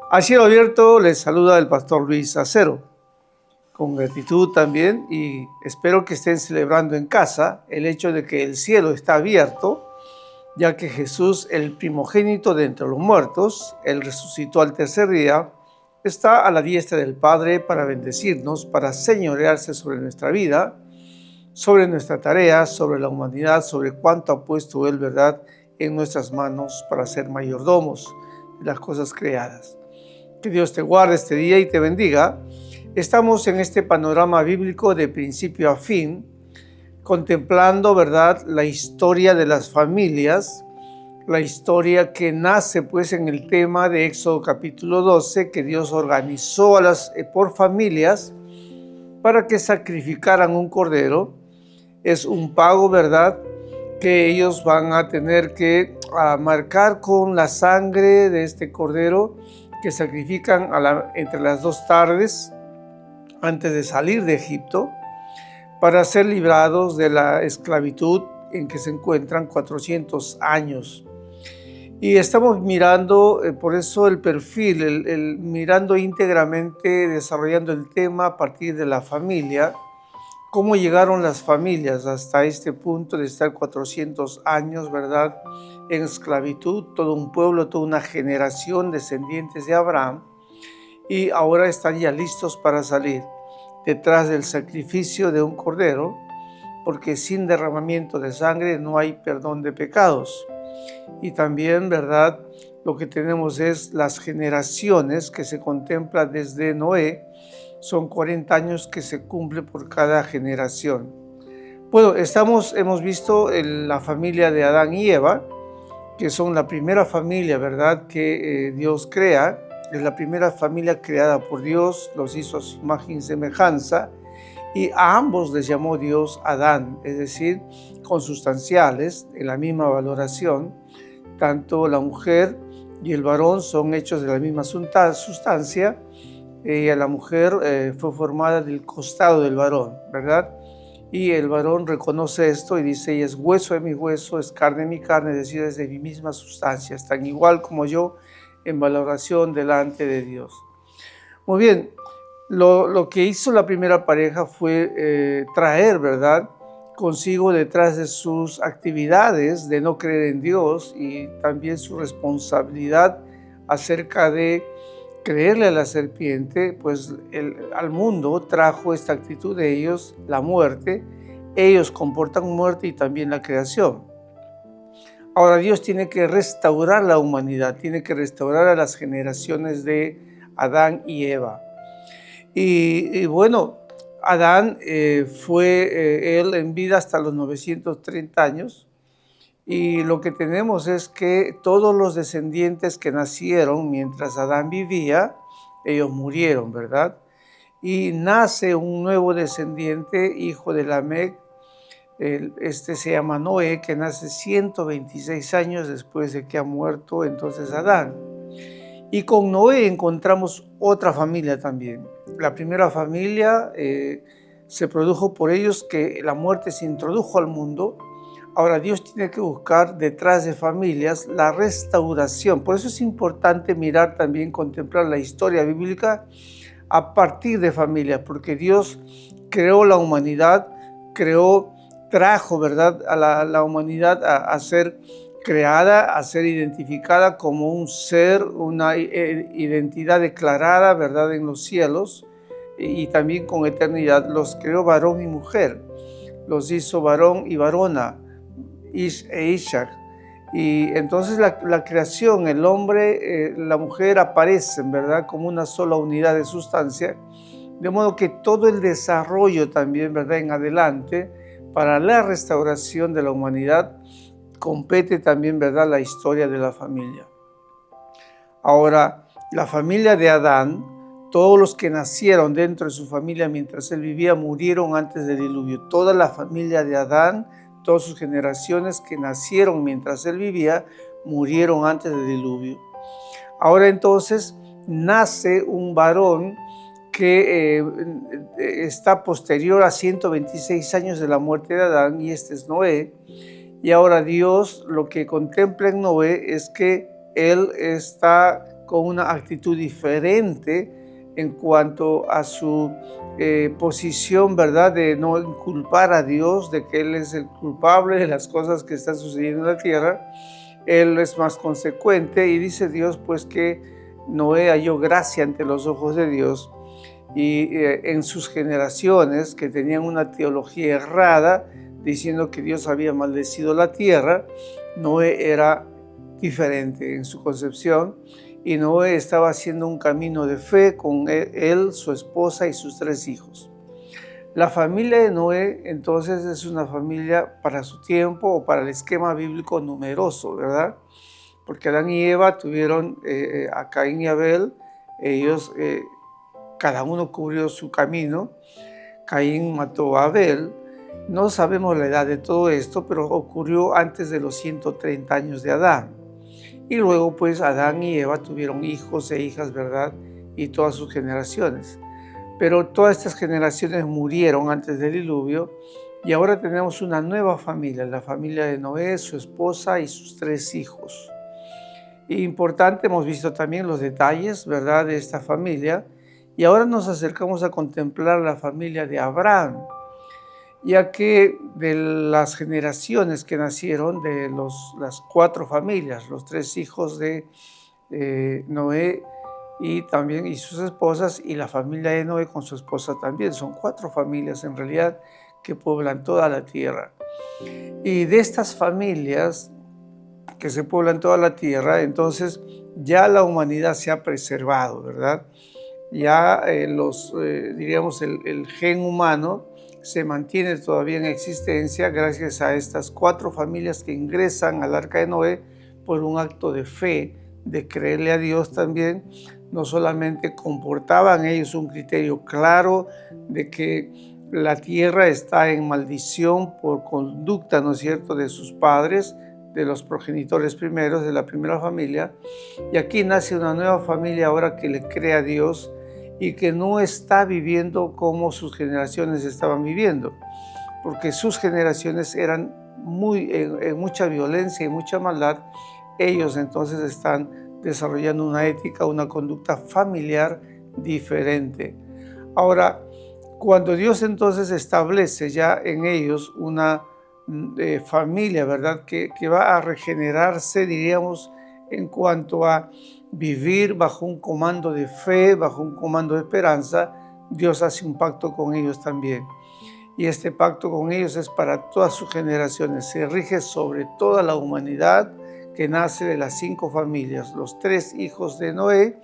A cielo abierto les saluda el pastor Luis Acero, con gratitud también, y espero que estén celebrando en casa el hecho de que el cielo está abierto, ya que Jesús, el primogénito de entre los muertos, Él resucitó al tercer día, está a la diestra del Padre para bendecirnos, para señorearse sobre nuestra vida, sobre nuestra tarea, sobre la humanidad, sobre cuánto ha puesto Él, ¿verdad?, en nuestras manos para ser mayordomos de las cosas creadas. Que Dios te guarde este día y te bendiga. Estamos en este panorama bíblico de principio a fin, contemplando, ¿verdad?, la historia de las familias, la historia que nace pues en el tema de Éxodo capítulo 12, que Dios organizó por familias para que sacrificaran un cordero. Es un pago, ¿verdad?, que ellos van a tener que marcar con la sangre de este cordero que sacrifican entre las 2 tardes antes de salir de Egipto para ser librados de la esclavitud en que se encuentran 400 años. Y estamos mirando, por eso el perfil, mirando íntegramente, desarrollando el tema a partir de la familia, cómo llegaron las familias hasta este punto de estar 400 años, ¿verdad?, en esclavitud, todo un pueblo, toda una generación descendientes de Abraham, y ahora están ya listos para salir detrás del sacrificio de un cordero, porque sin derramamiento de sangre no hay perdón de pecados. Y también, ¿verdad?, lo que tenemos es las generaciones que se contempla desde Noé. Son 40 años que se cumple por cada generación. Bueno, hemos visto la familia de Adán y Eva, que son la primera familia, ¿verdad?, que Dios crea. Es la primera familia creada por Dios, los hizo a su imagen y semejanza, y a ambos les llamó Dios Adán, es decir, consustanciales, en la misma valoración. Tanto la mujer y el varón son hechos de la misma sustancia. La mujer fue formada del costado del varón, ¿verdad? Y el varón reconoce esto y dice: ella es hueso de mi hueso, es carne de mi carne, es decir, es de mi misma sustancia, es tan igual como yo en valoración delante de Dios. Muy bien, lo que hizo la primera pareja fue traer, ¿verdad?, consigo detrás de sus actividades de no creer en Dios y también su responsabilidad acerca de creerle a la serpiente, pues al mundo trajo esta actitud de ellos, la muerte. Ellos comportan muerte y también la creación. Ahora Dios tiene que restaurar la humanidad, tiene que restaurar a las generaciones de Adán y Eva. Y bueno, Adán fue él en vida hasta los 930 años. Y lo que tenemos es que todos los descendientes que nacieron mientras Adán vivía, ellos murieron, ¿verdad? Y nace un nuevo descendiente, hijo de Lamec, se llama Noé, que nace 126 años después de que ha muerto entonces Adán. Y con Noé encontramos otra familia también. La primera familia se produjo por ellos que la muerte se introdujo al mundo. Ahora Dios tiene que buscar detrás de familias la restauración. Por eso es importante mirar también, contemplar la historia bíblica a partir de familias, porque Dios creó la humanidad, trajo, ¿verdad?, a la humanidad a ser creada, a ser identificada como un ser, una identidad declarada, ¿verdad?, en los cielos, y también con eternidad. Los creó varón y mujer, los hizo varón y varona, Ishak. Y entonces la creación, el hombre, la mujer aparecen, ¿verdad?, como una sola unidad de sustancia, de modo que todo el desarrollo también, ¿verdad?, en adelante para la restauración de la humanidad compete también, ¿verdad?, la historia de la familia. Ahora, la familia de Adán, todos los que nacieron dentro de su familia mientras él vivía murieron antes del diluvio. Toda la familia de Adán, todas sus generaciones que nacieron mientras él vivía, murieron antes del diluvio. Ahora entonces nace un varón que está posterior a 126 años de la muerte de Adán, y este es Noé. Y ahora Dios lo que contempla en Noé es que él está con una actitud diferente en cuanto a su posición, ¿verdad? De no inculpar a Dios, de que Él es el culpable de las cosas que están sucediendo en la tierra. Él es más consecuente y dice Dios pues que Noé halló gracia ante los ojos de Dios y en sus generaciones que tenían una teología errada diciendo que Dios había maldecido la tierra, Noé era diferente en su concepción y Noé estaba haciendo un camino de fe con él, su esposa y sus 3 hijos. La familia de Noé entonces es una familia para su tiempo o para el esquema bíblico numeroso, ¿verdad? Porque Adán y Eva tuvieron a Caín y Abel, ellos cada uno cubrió su camino. Caín mató a Abel. No sabemos la edad de todo esto, pero ocurrió antes de los 130 años de Adán. Y luego pues Adán y Eva tuvieron hijos e hijas, ¿verdad? Y todas sus generaciones. Pero todas estas generaciones murieron antes del diluvio y ahora tenemos una nueva familia, la familia de Noé, su esposa y sus 3 hijos. Y importante, hemos visto también los detalles, ¿verdad?, de esta familia. Y ahora nos acercamos a contemplar la familia de Abraham, ya que de las generaciones que nacieron de las 4 familias, los 3 hijos de Noé y sus esposas, y la familia de Noé con su esposa también. Son 4 familias en realidad que pueblan toda la tierra. Y de estas familias que se pueblan toda la tierra, entonces ya la humanidad se ha preservado, ¿verdad? Ya diríamos el gen humano se mantiene todavía en existencia gracias a estas 4 familias que ingresan al arca de Noé por un acto de fe, de creerle a Dios también. No solamente comportaban ellos un criterio claro de que la tierra está en maldición por conducta, ¿no es cierto?, de sus padres, de los progenitores primeros, de la primera familia. Y aquí nace una nueva familia ahora que le cree a Dios y que no está viviendo como sus generaciones estaban viviendo, porque sus generaciones eran en mucha violencia y mucha maldad. Ellos entonces están desarrollando una ética, una conducta familiar diferente. Ahora, cuando Dios entonces establece ya en ellos una familia, ¿verdad?, que va a regenerarse, diríamos, en cuanto a vivir bajo un comando de fe, bajo un comando de esperanza, Dios hace un pacto con ellos también. Y este pacto con ellos es para todas sus generaciones. Se rige sobre toda la humanidad que nace de las 5 familias, los 3 hijos de Noé,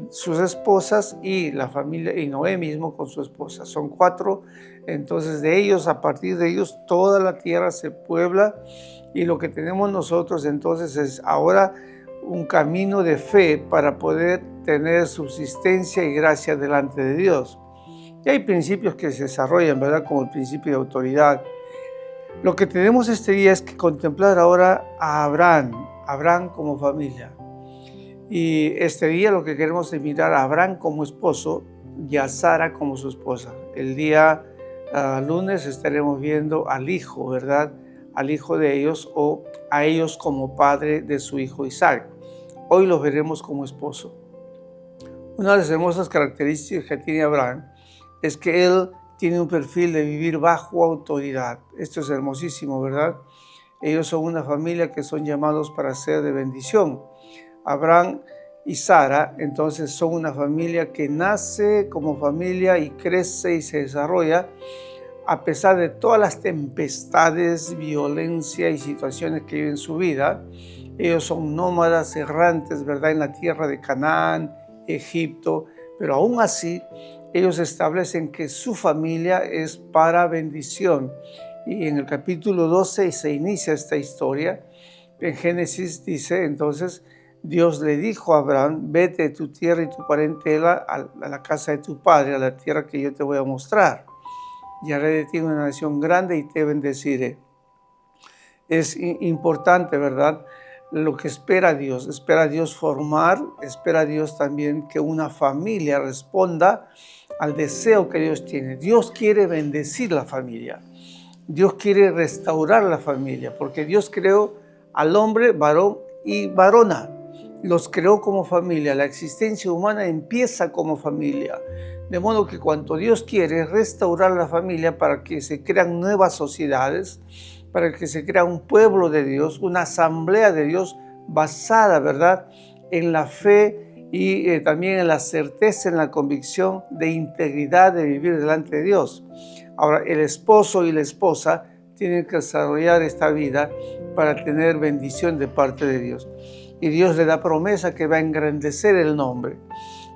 sus esposas y la familia, y Noé mismo con su esposa. Son 4, entonces de ellos, a partir de ellos, toda la tierra se puebla y lo que tenemos nosotros entonces es ahora un camino de fe para poder tener subsistencia y gracia delante de Dios. Y hay principios que se desarrollan, ¿verdad?, como el principio de autoridad. Lo que tenemos este día es que contemplar ahora a Abraham como familia. Y este día lo que queremos es mirar a Abraham como esposo y a Sara como su esposa. El día lunes estaremos viendo al hijo, ¿verdad?, al hijo de ellos o a ellos como padre de su hijo Isaac. Hoy los veremos como esposo. Una de las hermosas características que tiene Abraham es que él tiene un perfil de vivir bajo autoridad. Esto es hermosísimo, ¿verdad? Ellos son una familia que son llamados para ser de bendición. Abraham y Sara, entonces, son una familia que nace como familia y crece y se desarrolla a pesar de todas las tempestades, violencia y situaciones que viven en su vida. Ellos son nómadas errantes, ¿verdad?, en la tierra de Canaán, Egipto, pero aún así ellos establecen que su familia es para bendición. Y en el capítulo 12 se inicia esta historia. En Génesis dice, entonces, Dios le dijo a Abraham: vete de tu tierra y tu parentela a la casa de tu padre, a la tierra que yo te voy a mostrar. Y haré de ti una nación grande y te bendeciré. Es importante, ¿verdad?, lo que espera Dios formar, espera Dios también que una familia responda al deseo que Dios tiene. Dios quiere bendecir la familia, Dios quiere restaurar la familia, porque Dios creó al hombre varón y varona. los creó como familia. La existencia humana empieza como familia. De modo que cuanto Dios quiere restaurar la familia para que se crean nuevas sociedades, para que se crea un pueblo de Dios, una asamblea de Dios basada, ¿verdad?, en la fe y también en la certeza, en la convicción de integridad de vivir delante de Dios. Ahora, el esposo y la esposa tienen que desarrollar esta vida para tener bendición de parte de Dios. Y Dios le da promesa que va a engrandecer el nombre.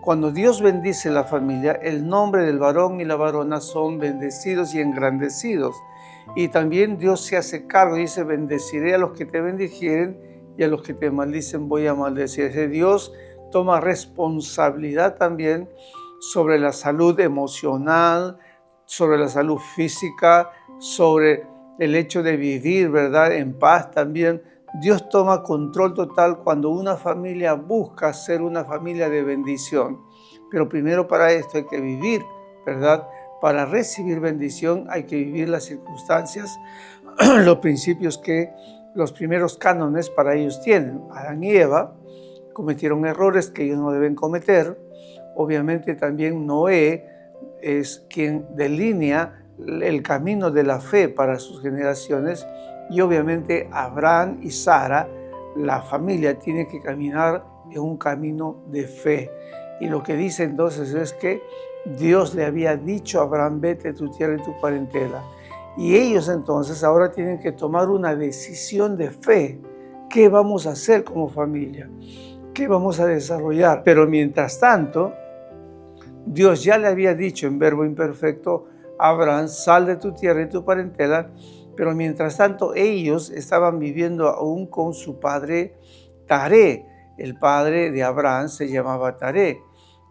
Cuando Dios bendice la familia, el nombre del varón y la varona son bendecidos y engrandecidos. Y también Dios se hace cargo, dice, bendeciré a los que te bendijeren y a los que te maldicen voy a maldecir. Ese Dios toma responsabilidad también sobre la salud emocional, sobre la salud física, sobre el hecho de vivir, ¿verdad?, en paz también. Dios toma control total cuando una familia busca ser una familia de bendición. Pero primero para esto hay que vivir, ¿verdad? Para recibir bendición hay que vivir las circunstancias, los principios que los primeros cánones para ellos tienen. Adán y Eva cometieron errores que ellos no deben cometer. Obviamente también Noé es quien delinea el camino de la fe para sus generaciones, y obviamente Abraham y Sara, la familia, tiene que caminar en un camino de fe. Y lo que dice entonces es que Dios le había dicho a Abraham, vete de tu tierra y tu parentela. Y ellos entonces ahora tienen que tomar una decisión de fe. ¿Qué vamos a hacer como familia? ¿Qué vamos a desarrollar? Pero mientras tanto, Dios ya le había dicho en verbo imperfecto a Abraham, sal de tu tierra y tu parentela. Pero mientras tanto ellos estaban viviendo aún con su padre Taré. El padre de Abraham se llamaba Taré.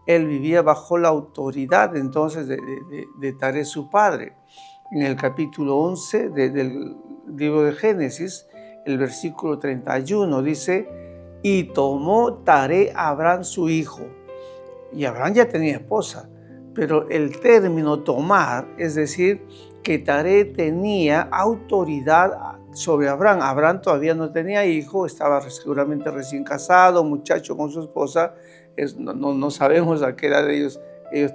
Él vivía bajo la autoridad entonces de Taré, su padre. En el capítulo 11 del libro de Génesis, el versículo 31 dice, y tomó Taré a Abraham su hijo. Y Abraham ya tenía esposa, pero el término tomar, es decir, que Taré tenía autoridad sobre Abraham. Abraham todavía no tenía hijo, estaba seguramente recién casado, muchacho con su esposa. No sabemos a qué edad ellos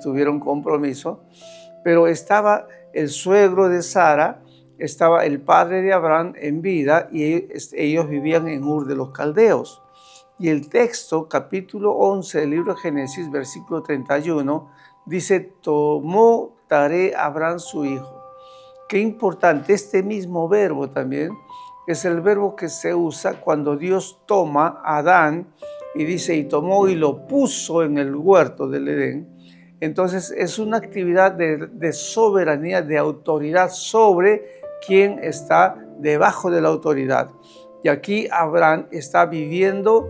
tuvieron compromiso, pero estaba el suegro de Sara, estaba el padre de Abraham en vida y ellos vivían en Ur de los Caldeos. Y el texto, capítulo 11 del libro de Génesis, versículo 31, dice, tomó Taré a Abraham su hijo. Qué importante, este mismo verbo también es el verbo que se usa cuando Dios toma a Adán y dice, y tomó y lo puso en el huerto del Edén. Entonces es una actividad de soberanía, de autoridad sobre quien está debajo de la autoridad. Y aquí Abraham está viviendo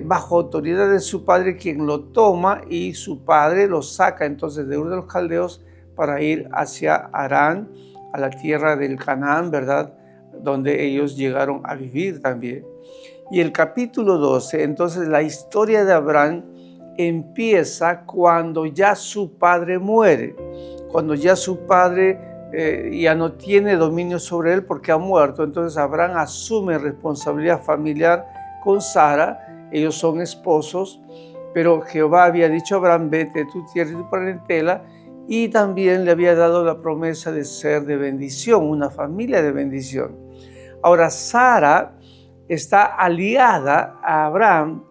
bajo autoridad de su padre, quien lo toma, y su padre lo saca entonces de Ur de los Caldeos para ir hacia Harán, a la tierra del Canaán, ¿verdad?, donde ellos llegaron a vivir también. Y el capítulo 12, entonces la historia de Abraham empieza cuando ya su padre muere, cuando ya su padre ya no tiene dominio sobre él porque ha muerto. Entonces Abraham asume responsabilidad familiar con Sara, ellos son esposos, pero Jehová había dicho a Abraham, vete de tu tierra y tu parentela, y también le había dado la promesa de ser de bendición, una familia de bendición. Ahora, Sara está aliada a Abraham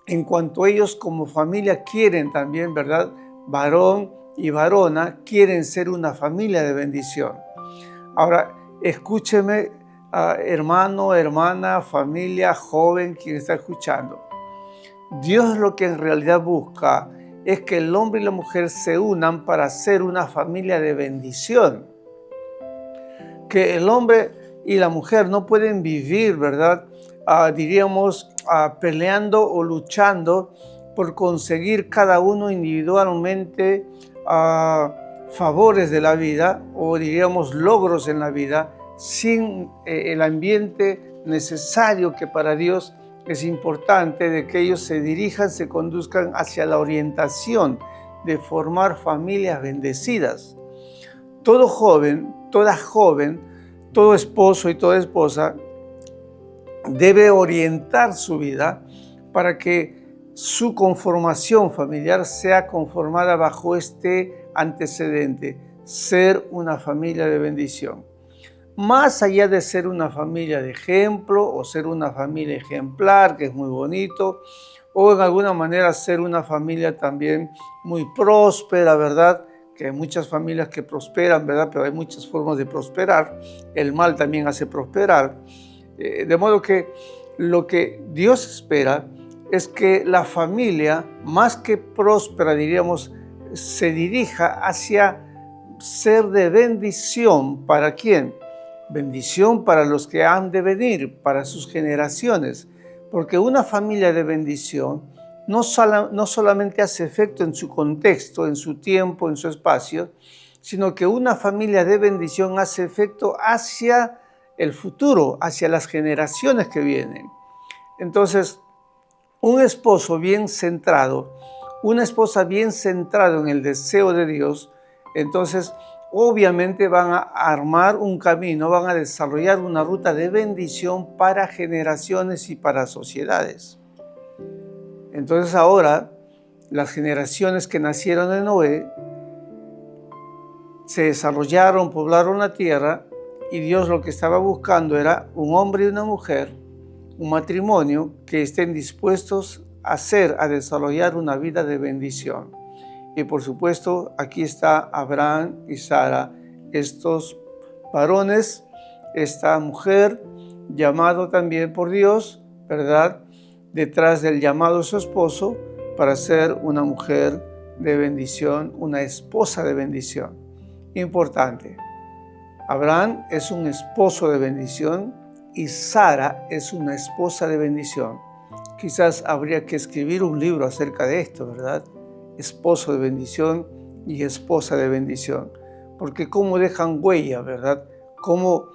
en cuanto ellos como familia quieren también, ¿verdad? Varón y varona quieren ser una familia de bendición. Ahora, escúcheme, hermano, hermana, familia, joven, quien está escuchando. Dios lo que en realidad busca es que el hombre y la mujer se unan para ser una familia de bendición. Que el hombre y la mujer no pueden vivir, ¿verdad?, peleando o luchando por conseguir cada uno individualmente favores de la vida o logros en la vida sin el ambiente necesario que para Dios es importante, de que ellos se dirijan, se conduzcan hacia la orientación de formar familias bendecidas. Todo joven, todo esposo y toda esposa debe orientar su vida para que su conformación familiar sea conformada bajo este antecedente, ser una familia de bendición. Más allá de ser una familia de ejemplo o ser una familia ejemplar, que es muy bonito, o en alguna manera ser una familia también muy próspera, ¿verdad? Que hay muchas familias que prosperan, ¿verdad? Pero hay muchas formas de prosperar. El mal también hace prosperar. De modo que lo que Dios espera es que la familia, más que próspera, diríamos, se dirija hacia ser de bendición. ¿Para quién? Bendición para los que han de venir, para sus generaciones. Porque una familia de bendición no solamente hace efecto en su contexto, en su tiempo, en su espacio, sino que una familia de bendición hace efecto hacia el futuro, hacia las generaciones que vienen. Entonces, un esposo bien centrado, una esposa bien centrada en el deseo de Dios, entonces obviamente van a armar un camino, van a desarrollar una ruta de bendición para generaciones y para sociedades. Entonces ahora, las generaciones que nacieron de Noé se desarrollaron, poblaron la tierra, y Dios lo que estaba buscando era un hombre y una mujer, un matrimonio que estén dispuestos a desarrollar una vida de bendición. Y por supuesto, aquí está Abraham y Sara, estos varones, esta mujer, llamado también por Dios, ¿verdad?, detrás del llamado de su esposo para ser una mujer de bendición, una esposa de bendición. Importante. Abraham es un esposo de bendición y Sara es una esposa de bendición. Quizás habría que escribir un libro acerca de esto, ¿verdad? Esposo de bendición y esposa de bendición. Porque cómo dejan huella, ¿verdad? Cómo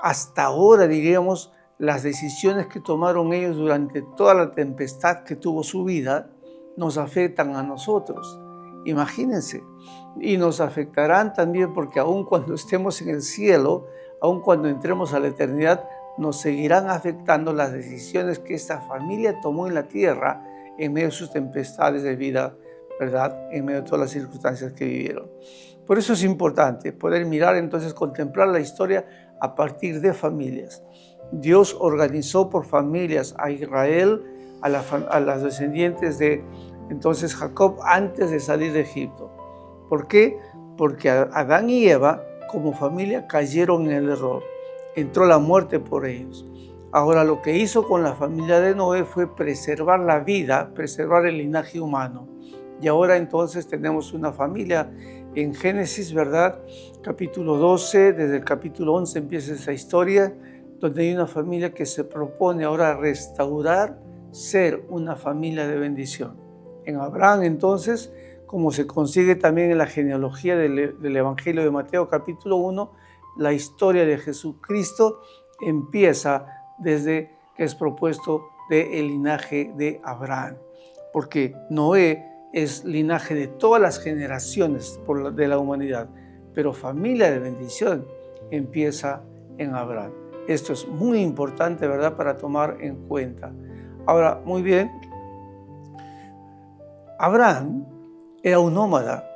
hasta ahora, diríamos, las decisiones que tomaron ellos durante toda la tempestad que tuvo su vida nos afectan a nosotros. Imagínense. Y nos afectarán también porque aun cuando estemos en el cielo, aun cuando entremos a la eternidad, nos seguirán afectando las decisiones que esta familia tomó en la tierra en medio de sus tempestades de vida, ¿verdad? En medio de todas las circunstancias que vivieron. Por eso es importante poder mirar, entonces, contemplar la historia a partir de familias. Dios organizó por familias a Israel, a las descendientes de entonces Jacob antes de salir de Egipto. ¿Por qué? Porque Adán y Eva como familia cayeron en el error. Entró la muerte por ellos. Ahora lo que hizo con la familia de Noé fue preservar la vida, preservar el linaje humano. Y ahora entonces tenemos una familia en Génesis, ¿verdad? Capítulo 12, desde el capítulo 11 empieza esa historia, donde hay una familia que se propone ahora restaurar, ser una familia de bendición. En Abraham entonces, como se consigue también en la genealogía del Evangelio de Mateo capítulo 1, la historia de Jesucristo empieza desde que es propuesto del linaje de Abraham, porque Noé es linaje de todas las generaciones de la humanidad, pero familia de bendición empieza en Abraham. Esto es muy importante, ¿verdad?, para tomar en cuenta. Ahora, muy bien, Abraham era un nómada,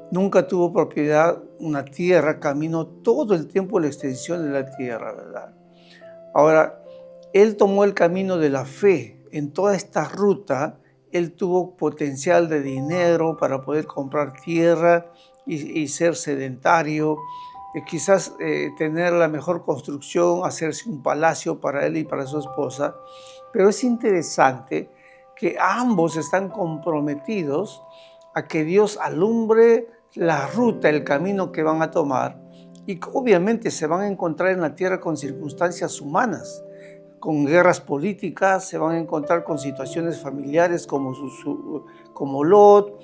nunca tuvo propiedad, una tierra, caminó todo el tiempo la extensión de la tierra, ¿verdad? Ahora, él tomó el camino de la fe. En toda esta ruta, él tuvo potencial de dinero para poder comprar tierra y ser sedentario, quizás tener la mejor construcción, hacerse un palacio para él y para su esposa. Pero es interesante que ambos están comprometidos a que Dios alumbre la ruta, el camino que van a tomar, y obviamente se van a encontrar en la tierra con circunstancias humanas, con guerras políticas, se van a encontrar con situaciones familiares como Lot,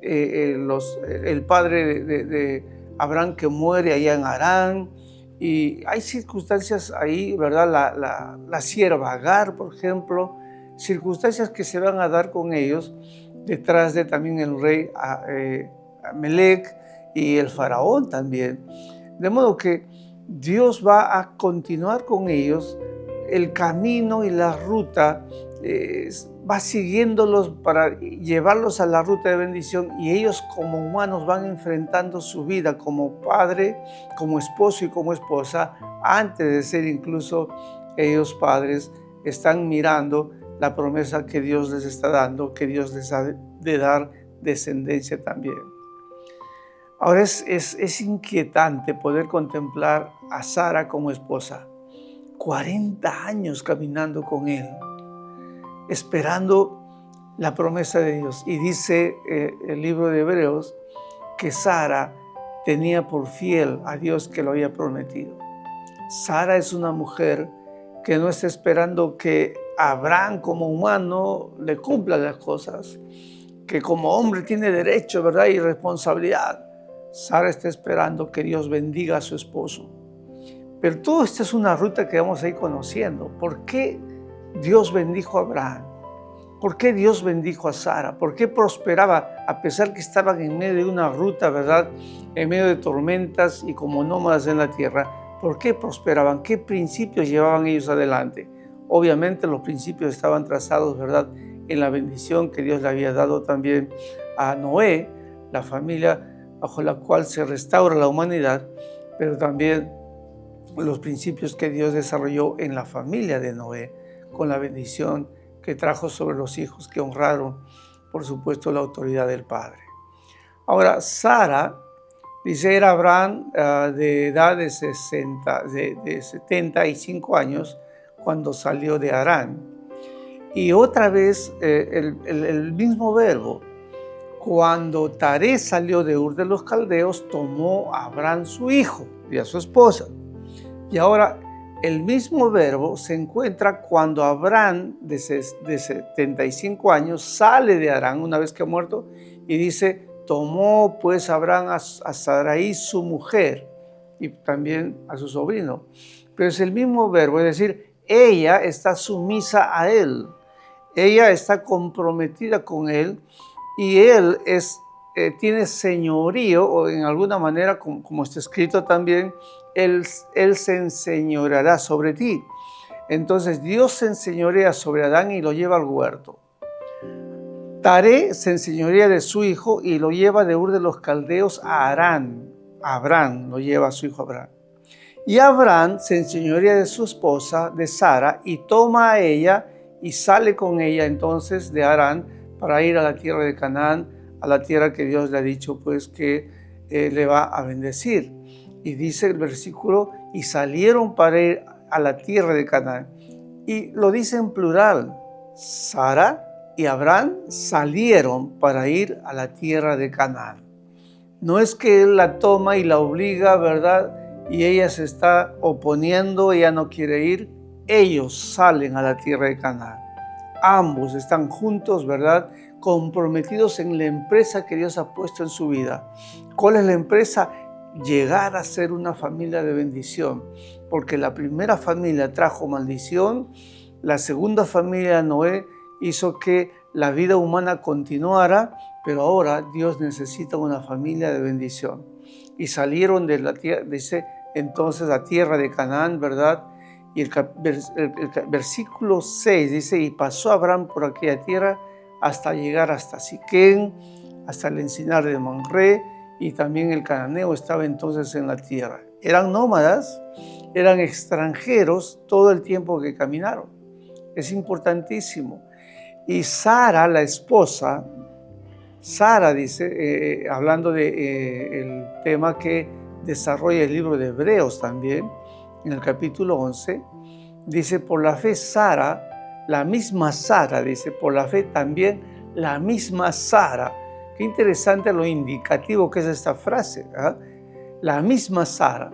el padre de Abraham que muere allá en Harán, y hay circunstancias ahí, ¿verdad? La sierva Agar, por ejemplo, circunstancias que se van a dar con ellos, detrás de también el rey Amelec y el faraón también. De modo que Dios va a continuar con ellos el camino y la ruta va siguiéndolos para llevarlos a la ruta de bendición, y ellos como humanos van enfrentando su vida como padre, como esposo y como esposa. Antes de ser incluso ellos padres, están mirando la promesa que Dios les está dando, que Dios les ha de dar descendencia también. Ahora es inquietante poder contemplar a Sara como esposa, 40 años caminando con él, esperando la promesa de Dios. Y dice el libro de Hebreos que Sara tenía por fiel a Dios que lo había prometido. Sara es una mujer que no está esperando que Abraham como humano le cumpla las cosas, que como hombre tiene derecho, ¿verdad?, y responsabilidad. Sara está esperando que Dios bendiga a su esposo. Pero todo esto es una ruta que vamos a ir conociendo. ¿Por qué Dios bendijo a Abraham? ¿Por qué Dios bendijo a Sara? ¿Por qué prosperaba a pesar que estaban en medio de una ruta, ¿verdad?, en medio de tormentas y como nómadas en la tierra? ¿Por qué prosperaban? ¿Qué principios llevaban ellos adelante? Obviamente los principios estaban trazados, ¿verdad?, en la bendición que Dios le había dado también a Noé, la familia bajo la cual se restaura la humanidad, pero también los principios que Dios desarrolló en la familia de Noé, con la bendición que trajo sobre los hijos que honraron, por supuesto, la autoridad del Padre. Ahora, Sara, dice, era Abraham de edad de 75 años cuando salió de Harán. Y otra vez el mismo verbo, cuando Taré salió de Ur de los Caldeos, tomó a Abraham su hijo y a su esposa. Y ahora el mismo verbo se encuentra cuando Abraham de 75 años sale de Harán una vez que ha muerto, y dice, tomó pues Abraham a Sarai su mujer y también a su sobrino. Pero es el mismo verbo, es decir, ella está sumisa a él, ella está comprometida con él, y él tiene señorío, o en alguna manera, como está escrito también, él se enseñoreará sobre ti. Entonces Dios se enseñorea sobre Adán y lo lleva al huerto. Taré se enseñorea de su hijo y lo lleva de Ur de los Caldeos a Harán. Abraham lo lleva a su hijo Abraham. Y Abraham se enseñorea de su esposa, de Sara, y toma a ella y sale con ella entonces de Harán para ir a la tierra de Canaán, a la tierra que Dios le ha dicho pues que le va a bendecir. Y dice el versículo, y salieron para ir a la tierra de Canaán. Y lo dice en plural, Sara y Abraham salieron para ir a la tierra de Canaán. No es que él la toma y la obliga, ¿verdad?, y ella se está oponiendo, ella no quiere ir. Ellos salen a la tierra de Canaán. Ambos están juntos, ¿verdad?, comprometidos en la empresa que Dios ha puesto en su vida. ¿Cuál es la empresa? Llegar a ser una familia de bendición, porque la primera familia trajo maldición, la segunda familia, Noé, hizo que la vida humana continuara, pero ahora Dios necesita una familia de bendición. Y salieron de la tierra, dice entonces, la tierra de Canaán, ¿verdad? Y el versículo 6 dice, y pasó Abraham por aquella tierra hasta llegar hasta Siquén, hasta el encinar de Mamre, y también el cananeo estaba entonces en la tierra. Eran nómadas, eran extranjeros todo el tiempo que caminaron. Es importantísimo. Y Sara, la esposa, Sara dice, hablando del tema que desarrolla el libro de Hebreos también, en el capítulo 11, dice, por la fe Sara, la misma Sara, dice, por la fe también la misma Sara. Qué interesante lo indicativo que es esta frase, ¿eh? La misma Sara,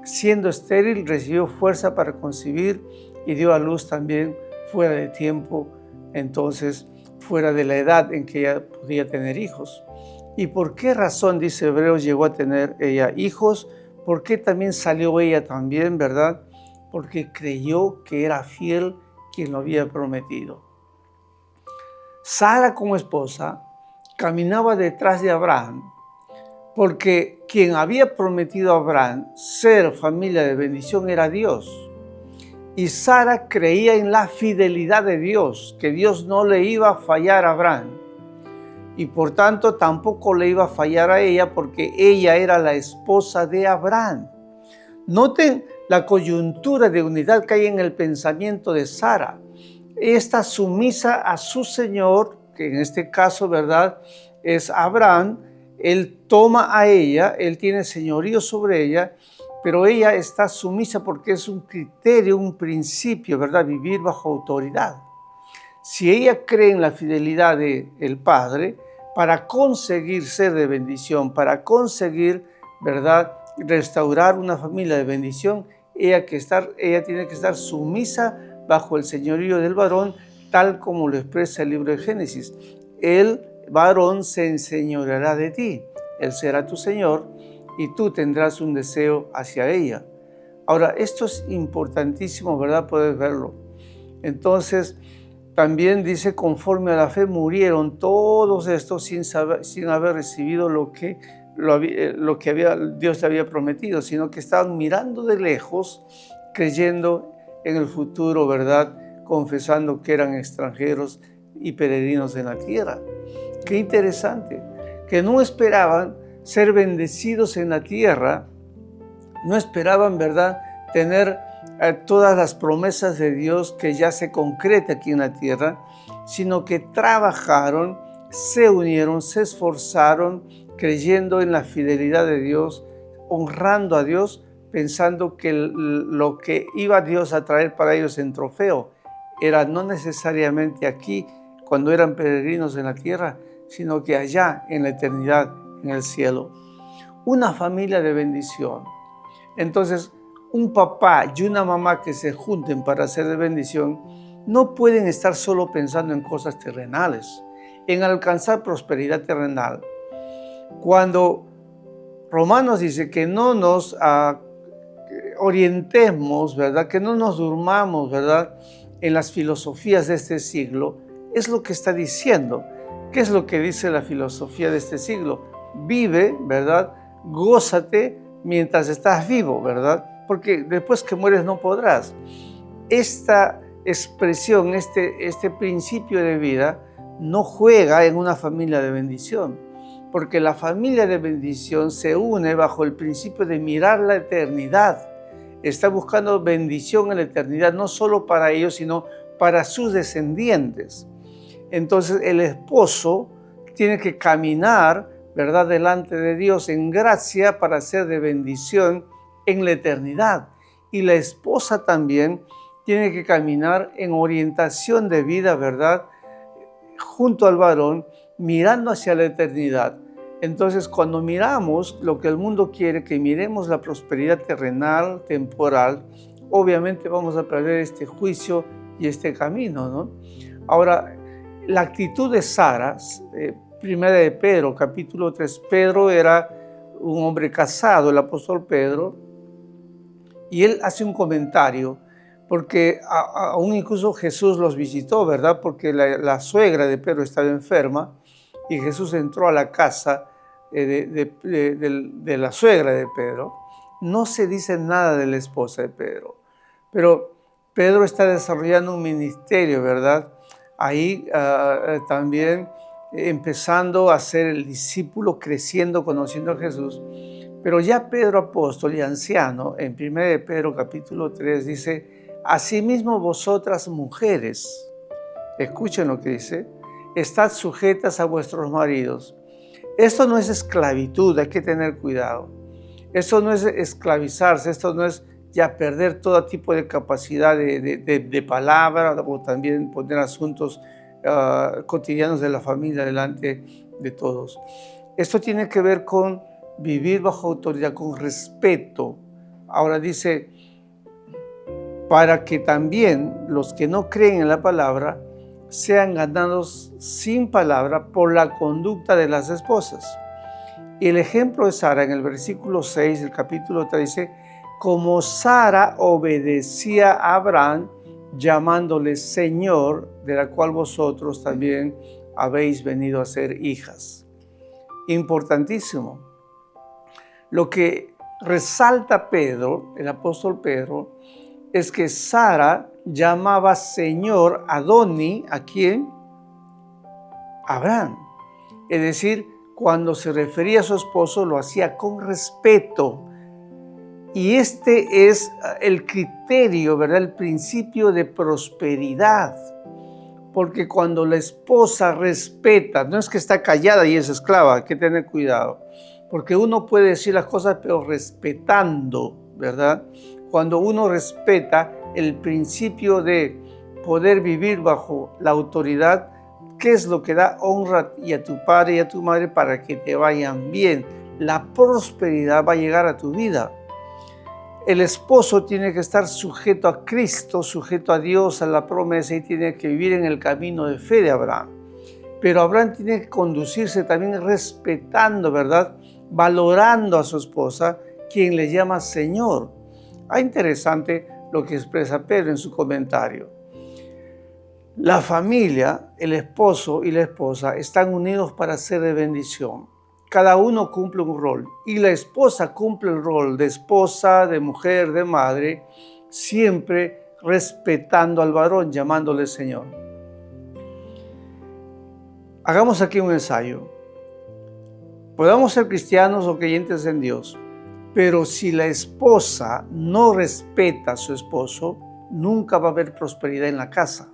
siendo estéril, recibió fuerza para concebir y dio a luz también fuera de tiempo, entonces fuera de la edad en que ella podía tener hijos. ¿Y por qué razón, dice Hebreos, llegó a tener ella hijos? ¿Por qué también salió ella también, verdad? Porque creyó que era fiel quien lo había prometido. Sara como esposa caminaba detrás de Abraham, porque quien había prometido a Abraham ser familia de bendición era Dios. Y Sara creía en la fidelidad de Dios, que Dios no le iba a fallar a Abraham. Y por tanto tampoco le iba a fallar a ella, porque ella era la esposa de Abraham. Noten la coyuntura de unidad que hay en el pensamiento de Sara. Ella está sumisa a su Señor, que en este caso, ¿verdad?, es Abraham. Él toma a ella, él tiene señorío sobre ella, pero ella está sumisa porque es un criterio, un principio, ¿verdad?, vivir bajo autoridad. Si ella cree en la fidelidad del Padre, para conseguir ser de bendición, para conseguir, ¿verdad?, restaurar una familia de bendición, ella tiene que estar sumisa bajo el señorío del varón, tal como lo expresa el libro de Génesis. El varón se enseñoreará de ti, él será tu señor y tú tendrás un deseo hacia ella. Ahora, esto es importantísimo, ¿verdad? Puedes verlo. Entonces, también dice, conforme a la fe murieron todos estos sin haber recibido lo que Dios le había prometido, sino que estaban mirando de lejos, creyendo en el futuro, ¿verdad?, confesando que eran extranjeros y peregrinos en la tierra. Qué interesante, que no esperaban ser bendecidos en la tierra, no esperaban, ¿verdad?, tener todas las promesas de Dios que ya se concreta aquí en la tierra, sino que trabajaron, se unieron, se esforzaron, creyendo en la fidelidad de Dios, honrando a Dios, pensando que lo que iba Dios a traer para ellos en trofeo era no necesariamente aquí, cuando eran peregrinos en la tierra, sino que allá en la eternidad, en el cielo. Una familia de bendición. Entonces, un papá y una mamá que se junten para ser de bendición no pueden estar solo pensando en cosas terrenales, en alcanzar prosperidad terrenal. Cuando Romanos dice que no nos orientemos, ¿verdad?, que no nos durmamos, ¿verdad?, en las filosofías de este siglo, es lo que está diciendo. ¿Qué es lo que dice la filosofía de este siglo? Vive, ¿verdad?, gózate mientras estás vivo, ¿verdad?, porque después que mueres no podrás. Esta expresión, este principio de vida no juega en una familia de bendición, porque la familia de bendición se une bajo el principio de mirar la eternidad. Está buscando bendición en la eternidad, no solo para ellos, sino para sus descendientes. Entonces el esposo tiene que caminar, ¿verdad?, delante de Dios en gracia para ser de bendición en la eternidad. Y la esposa también tiene que caminar en orientación de vida, ¿verdad?, junto al varón, mirando hacia la eternidad. Entonces, cuando miramos lo que el mundo quiere, que miremos la prosperidad terrenal, temporal, obviamente vamos a perder este juicio y este camino, ¿no? Ahora, la actitud de Sara, primera de Pedro, capítulo 3, Pedro era un hombre casado, el apóstol Pedro, y él hace un comentario, porque aún incluso Jesús los visitó, ¿verdad? Porque la suegra de Pedro estaba enferma y Jesús entró a la casa de la suegra de Pedro. No se dice nada de la esposa de Pedro, pero Pedro está desarrollando un ministerio, ¿verdad? Ahí también empezando a ser el discípulo, creciendo, conociendo a Jesús. Pero ya Pedro apóstol y anciano, en 1 de Pedro capítulo 3, dice, asimismo vosotras mujeres, escuchen lo que dice, estad sujetas a vuestros maridos. Esto no es esclavitud, hay que tener cuidado. Esto no es esclavizarse, esto no es ya perder todo tipo de capacidad de palabra o también poner asuntos cotidianos de la familia delante de todos. Esto tiene que ver con vivir bajo autoridad, con respeto. Ahora dice, para que también los que no creen en la palabra sean ganados sin palabra por la conducta de las esposas. Y el ejemplo de Sara en el versículo 6 del capítulo 3 dice, como Sara obedecía a Abraham, llamándole Señor, de la cual vosotros también habéis venido a ser hijas. Importantísimo. Lo que resalta Pedro, el apóstol Pedro, es que Sara llamaba Señor Adoni, ¿a quién? Abraham. Es decir, cuando se refería a su esposo lo hacía con respeto. Y este es el criterio, ¿verdad? El principio de prosperidad. Porque cuando la esposa respeta, no es que está callada y es esclava, hay que tener cuidado. Porque uno puede decir las cosas, pero respetando, ¿verdad? Cuando uno respeta el principio de poder vivir bajo la autoridad, ¿qué es lo que da? Honra y a tu padre y a tu madre para que te vayan bien. La prosperidad va a llegar a tu vida. El esposo tiene que estar sujeto a Cristo, sujeto a Dios, a la promesa, y tiene que vivir en el camino de fe de Abraham. Pero Abraham tiene que conducirse también respetando, ¿verdad? Valorando a su esposa, quien le llama Señor. Interesante lo que expresa Pedro en su comentario. La familia, el esposo y la esposa están unidos para ser de bendición. Cada uno cumple un rol y la esposa cumple el rol de esposa, de mujer, de madre, siempre respetando al varón, llamándole Señor. Hagamos aquí un ensayo. Podamos ser cristianos o creyentes en Dios, pero si la esposa no respeta a su esposo, nunca va a haber prosperidad en la casa.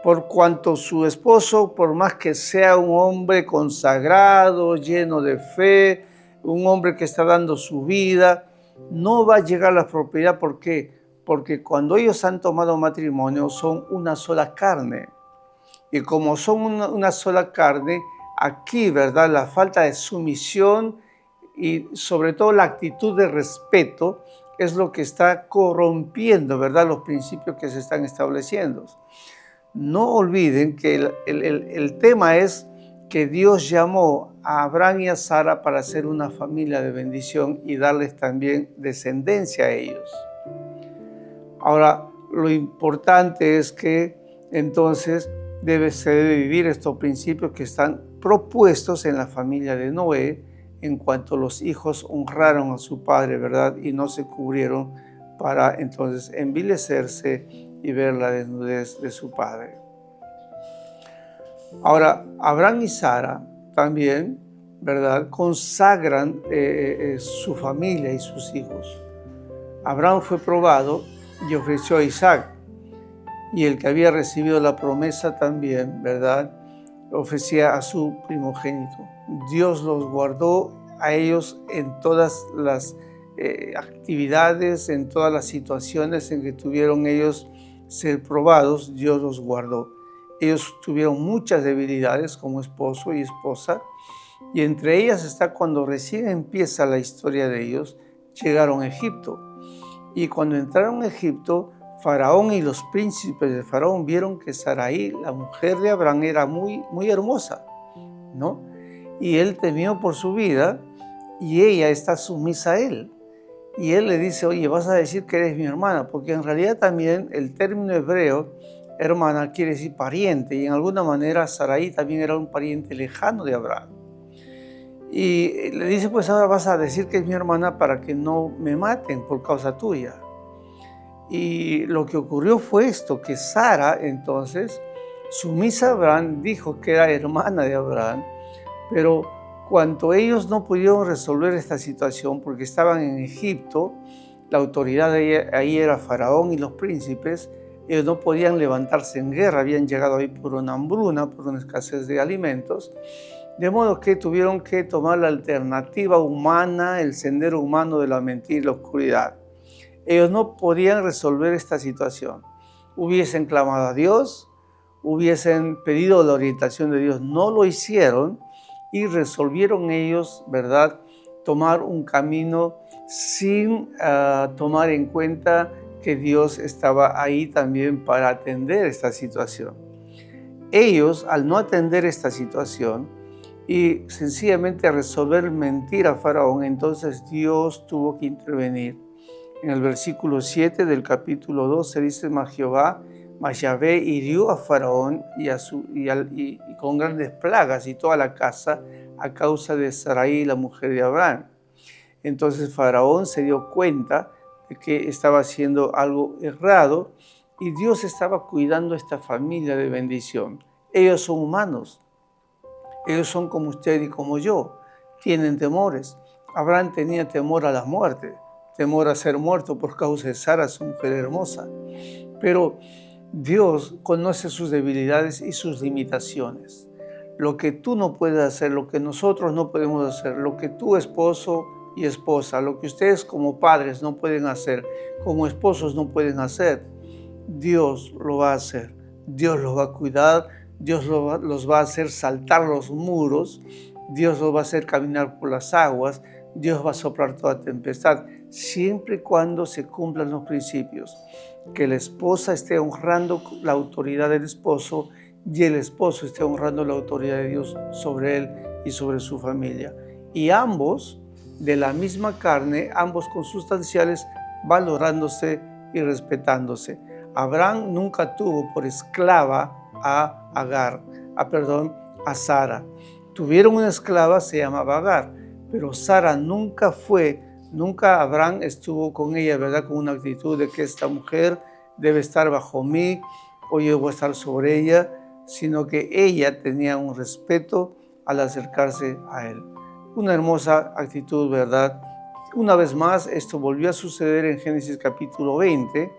Por cuanto su esposo, por más que sea un hombre consagrado, lleno de fe, un hombre que está dando su vida, no va a llegar a la prosperidad. ¿Por qué? Porque cuando ellos han tomado matrimonio son una sola carne. Y como son una sola carne, aquí, ¿verdad? La falta de sumisión y sobre todo la actitud de respeto es lo que está corrompiendo, ¿verdad? Los principios que se están estableciendo. No olviden que el tema es que Dios llamó a Abraham y a Sara para ser una familia de bendición y darles también descendencia a ellos. Ahora, lo importante es que entonces se debe vivir estos principios que están propuestos en la familia de Noé, en cuanto los hijos honraron a su padre, ¿verdad? Y no se cubrieron para entonces envilecerse y ver la desnudez de su padre. Ahora, Abraham y Sara también, ¿verdad?, consagran su familia y sus hijos. Abraham fue probado y ofreció a Isaac, y el que había recibido la promesa también, ¿verdad?, ofrecía a su primogénito. Dios los guardó a ellos en todas las actividades, en todas las situaciones en que tuvieron ellos ser probados, Dios los guardó. Ellos tuvieron muchas debilidades como esposo y esposa, y entre ellas está cuando recién empieza la historia de ellos, llegaron a Egipto. Y cuando entraron a Egipto, Faraón y los príncipes de Faraón vieron que Sarai, la mujer de Abraham, era muy hermosa, ¿no? Y él temió por su vida y ella está sumisa a él. Y él le dice, oye, vas a decir que eres mi hermana, porque en realidad también el término hebreo, hermana, quiere decir pariente, y en alguna manera Sarai también era un pariente lejano de Abraham. Y le dice, pues ahora vas a decir que es mi hermana para que no me maten por causa tuya. Y lo que ocurrió fue esto, que Sara entonces, sumisa a Abraham, dijo que era hermana de Abraham, pero cuando ellos no pudieron resolver esta situación porque estaban en Egipto, la autoridad ahí era Faraón y los príncipes, ellos no podían levantarse en guerra, habían llegado ahí por una hambruna, por una escasez de alimentos, de modo que tuvieron que tomar la alternativa humana, el sendero humano de la mentira y la oscuridad. Ellos no podían resolver esta situación. Hubiesen clamado a Dios, hubiesen pedido la orientación de Dios, no lo hicieron y resolvieron ellos, ¿verdad?, tomar un camino sin tomar en cuenta que Dios estaba ahí también para atender esta situación. Ellos, al no atender esta situación y sencillamente resolver mentir a Faraón, entonces Dios tuvo que intervenir. En el versículo 7 del capítulo 12 dice, mas Yahvé hirió a Faraón y con grandes plagas y toda la casa a causa de Sarai, la mujer de Abraham. Entonces Faraón se dio cuenta que estaba haciendo algo errado y Dios estaba cuidando a esta familia de bendición. Ellos son humanos, ellos son como usted y como yo, tienen temores. Abraham tenía temor a la muerte, temor a ser muerto por causa de Sara, su mujer hermosa. Pero Dios conoce sus debilidades y sus limitaciones. Lo que tú no puedes hacer, lo que nosotros no podemos hacer, lo que tu esposo y esposa, lo que ustedes como padres no pueden hacer, como esposos no pueden hacer, Dios lo va a hacer. Dios los va a cuidar, Dios los va a hacer saltar los muros, Dios los va a hacer caminar por las aguas, Dios va a soplar toda tempestad, siempre y cuando se cumplan los principios. Que la esposa esté honrando la autoridad del esposo y el esposo esté honrando la autoridad de Dios sobre él y sobre su familia. Y ambos, de la misma carne, ambos consustanciales, valorándose y respetándose. Abraham nunca tuvo por esclava a Sara. Tuvieron una esclava, se llamaba Agar, pero Sara nunca Abraham estuvo con ella, ¿verdad? Con una actitud de que esta mujer debe estar bajo mí o yo voy a estar sobre ella, sino que ella tenía un respeto al acercarse a él. Una hermosa actitud, ¿verdad? Una vez más, esto volvió a suceder en Génesis capítulo 20.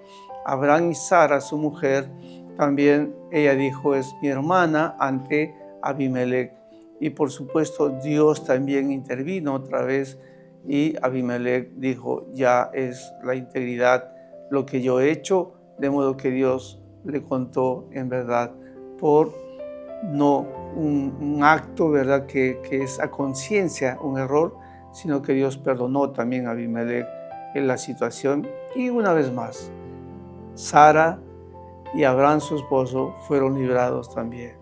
Abraham y Sara, su mujer, también ella dijo, es mi hermana ante Abimelech. Y por supuesto, Dios también intervino otra vez y Abimelech dijo, ya es la integridad lo que yo he hecho, de modo que Dios le contó en verdad por no un acto, ¿verdad? Que es a conciencia un error, sino que Dios perdonó también a Abimelech en la situación. Y una vez más, Sara y Abraham, su esposo, fueron librados también.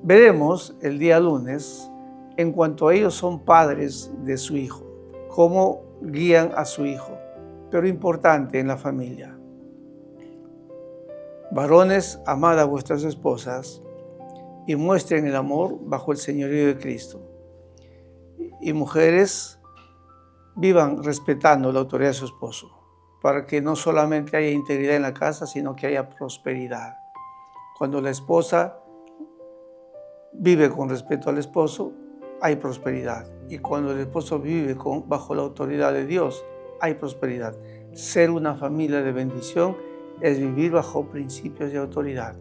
Veremos el día lunes, en cuanto a ellos son padres de su hijo, cómo guían a su hijo, pero importante en la familia. Varones, amad a vuestras esposas y muestren el amor bajo el señorío de Cristo. Y mujeres, vivan respetando la autoridad de su esposo, para que no solamente haya integridad en la casa, sino que haya prosperidad. Cuando la esposa vive con respeto al esposo, hay prosperidad. Y cuando el esposo vive bajo la autoridad de Dios, hay prosperidad. Ser una familia de bendición es vivir bajo principios de autoridad.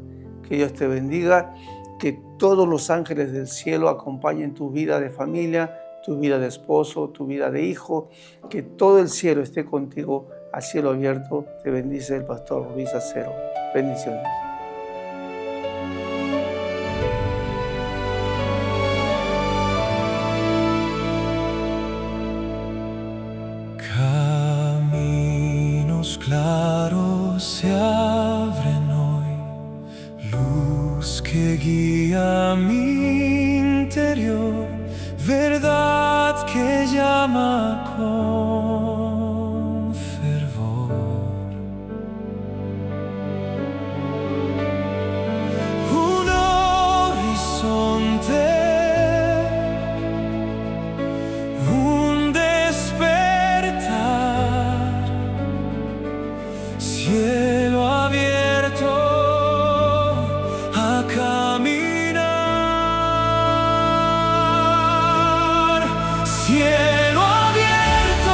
Que Dios te bendiga, que todos los ángeles del cielo acompañen tu vida de familia, tu vida de esposo, tu vida de hijo, que todo el cielo esté contigo a cielo abierto. Te bendice el pastor Luis Acero. Bendiciones. Caminos claros se abren hoy, luz que guía mi interior, verdad que llama con fervor. Un horizonte, un despertar, cielo abierto a caminar, cielo abierto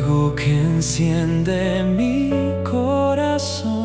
fuego que enciende mi corazón.